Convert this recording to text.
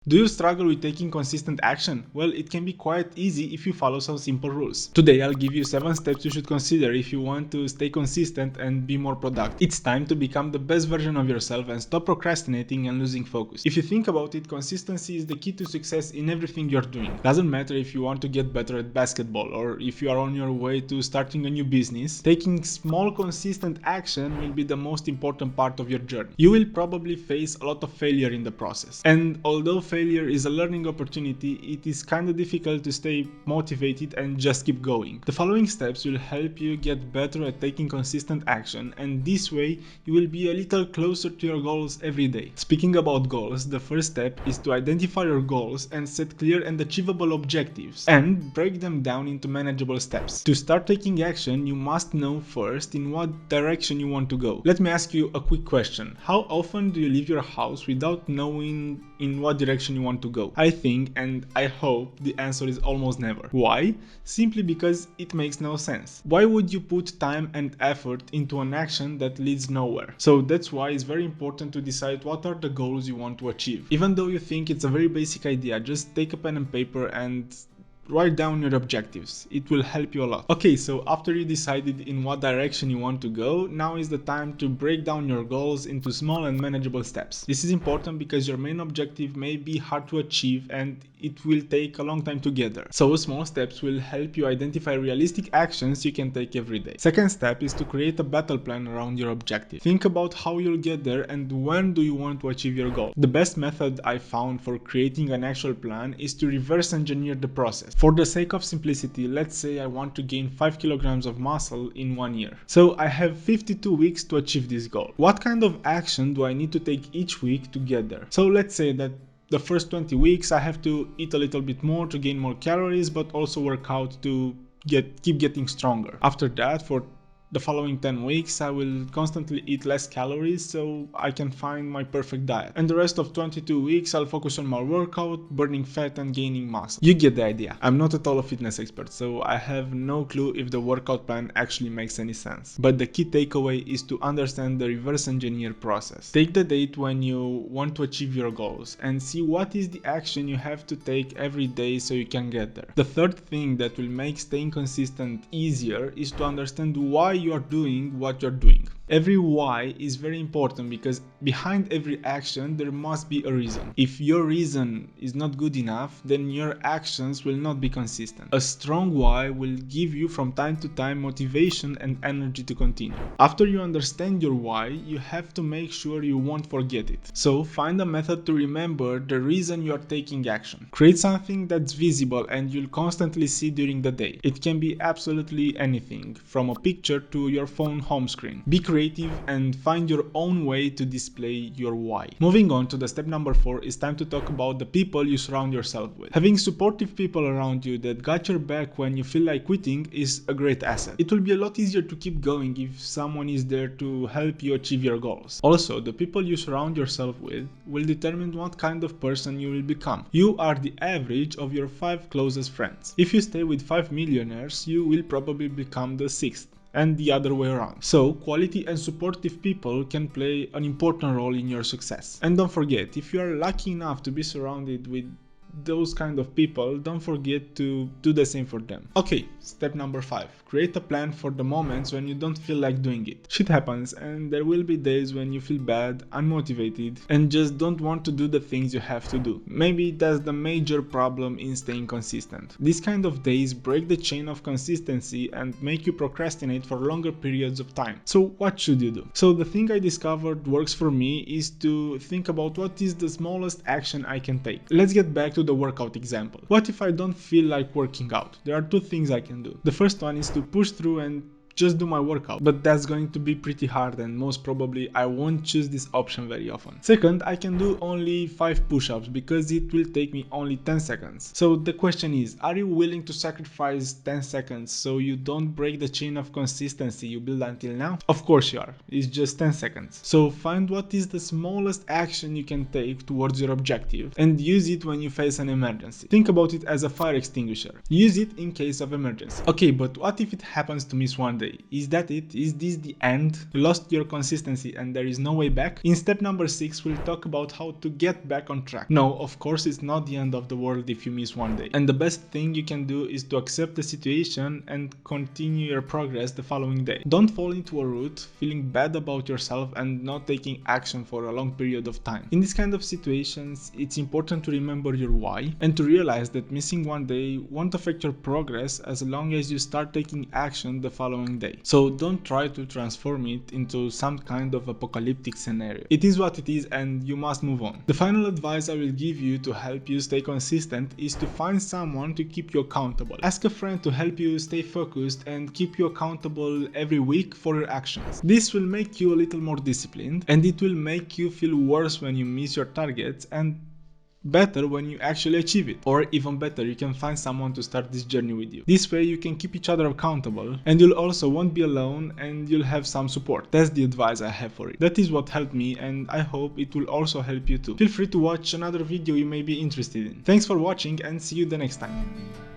Do you struggle with taking consistent action? Well, it can be quite easy if you follow some simple rules. Today I'll give you 7 steps you should consider if you want to stay consistent and be more productive. It's time to become the best version of yourself and stop procrastinating and losing focus. If you think about it, consistency is the key to success in everything you're doing. Doesn't matter if you want to get better at basketball or if you are on your way to starting a new business, taking small consistent action will be the most important part of your journey. You will probably face a lot of failure in the process. And although failure is a learning opportunity, it is kinda difficult to stay motivated and just keep going. The following steps will help you get better at taking consistent action, and this way you will be a little closer to your goals every day. Speaking about goals, the first step is to identify your goals and set clear and achievable objectives and break them down into manageable steps. To start taking action, you must know first in what direction you want to go. Let me ask you a quick question. How often do you leave your house without knowing in what direction you want to go? I think, and I hope, the answer is almost never. Why? Simply because it makes no sense. Why would you put time and effort into an action that leads nowhere? So that's why it's very important to decide what are the goals you want to achieve. Even though you think it's a very basic idea, just take a pen and paper and write down your objectives. It will help you a lot. Okay, so after you decided in what direction you want to go, now is the time to break down your goals into small and manageable steps. This is important because your main objective may be hard to achieve and it will take a long time to get there. So small steps will help you identify realistic actions you can take every day. Second step is to create a battle plan around your objective. Think about how you'll get there and when do you want to achieve your goal. The best method I found for creating an actual plan is to reverse engineer the process. For the sake of simplicity, let's say I want to gain 5 kilograms of muscle in 1 year. So I have 52 weeks to achieve this goal. What kind of action do I need to take each week to get there? So let's say that the first 20 weeks I have to eat a little bit more to gain more calories, but also work out to keep getting stronger. After that, for the following 10 weeks, I will constantly eat less calories so I can find my perfect diet. And the rest of 22 weeks, I'll focus on my workout, burning fat and gaining muscle. You get the idea. I'm not at all a fitness expert, so I have no clue if the workout plan actually makes any sense. But the key takeaway is to understand the reverse engineer process. Take the date when you want to achieve your goals and see what is the action you have to take every day so you can get there. The third thing that will make staying consistent easier is to understand why you are doing what you're doing. Every why is very important because behind every action there must be a reason. If your reason is not good enough, then your actions will not be consistent. A strong why will give you from time to time motivation and energy to continue. After you understand your why, you have to make sure you won't forget it. So find a method to remember the reason you are taking action. Create something that's visible and you'll constantly see during the day. It can be absolutely anything, from a picture to your phone home screen. Be creative and find your own way to display your why. Moving on to the step number 4, it's time to talk about the people you surround yourself with. Having supportive people around you that got your back when you feel like quitting is a great asset. It will be a lot easier to keep going if someone is there to help you achieve your goals. Also, the people you surround yourself with will determine what kind of person you will become. You are the average of your 5 closest friends. If you stay with 5 millionaires, you will probably become the 6th. And the other way around. So, quality and supportive people can play an important role in your success. And don't forget, if you are lucky enough to be surrounded with those kind of people, don't forget to do the same for them. Okay, step number 5. Create a plan for the moments when you don't feel like doing it. Shit happens and there will be days when you feel bad, unmotivated, and just don't want to do the things you have to do. Maybe that's the major problem in staying consistent. These kind of days break the chain of consistency and make you procrastinate for longer periods of time. So what should you do? So the thing I discovered works for me is to think about what is the smallest action I can take. Let's get back to the workout example. What if I don't feel like working out? There are 2 things I can do. The first one is to push through and just do my workout, but that's going to be pretty hard and most probably I won't choose this option very often. Second, I can do only 5 push-ups because it will take me only 10 seconds. So the question is, are you willing to sacrifice 10 seconds so you don't break the chain of consistency you built until now? Of course you are, it's just 10 seconds. So find what is the smallest action you can take towards your objective and use it when you face an emergency. Think about it as a fire extinguisher. Use it in case of emergency. Okay, but what if it happens to miss one day? day. Is that it? Is this the end? You lost your consistency and there is no way back? In step number 6, we'll talk about how to get back on track. No, of course it's not the end of the world if you miss one day. And the best thing you can do is to accept the situation and continue your progress the following day. Don't fall into a rut, feeling bad about yourself and not taking action for a long period of time. In this kind of situations, it's important to remember your why and to realize that missing one day won't affect your progress as long as you start taking action the following day. So don't try to transform it into some kind of apocalyptic scenario. It is what it is and you must move on. The final advice I will give you to help you stay consistent is to find someone to keep you accountable. Ask a friend to help you stay focused and keep you accountable every week for your actions. This will make you a little more disciplined and it will make you feel worse when you miss your targets and better when you actually achieve it. Or even better, you can find someone to start this journey with you. This way you can keep each other accountable and you'll also won't be alone and you'll have some support. That's the advice I have for it. That is what helped me and I hope it will also help you too. Feel free to watch another video you may be interested in. Thanks for watching and see you the next time.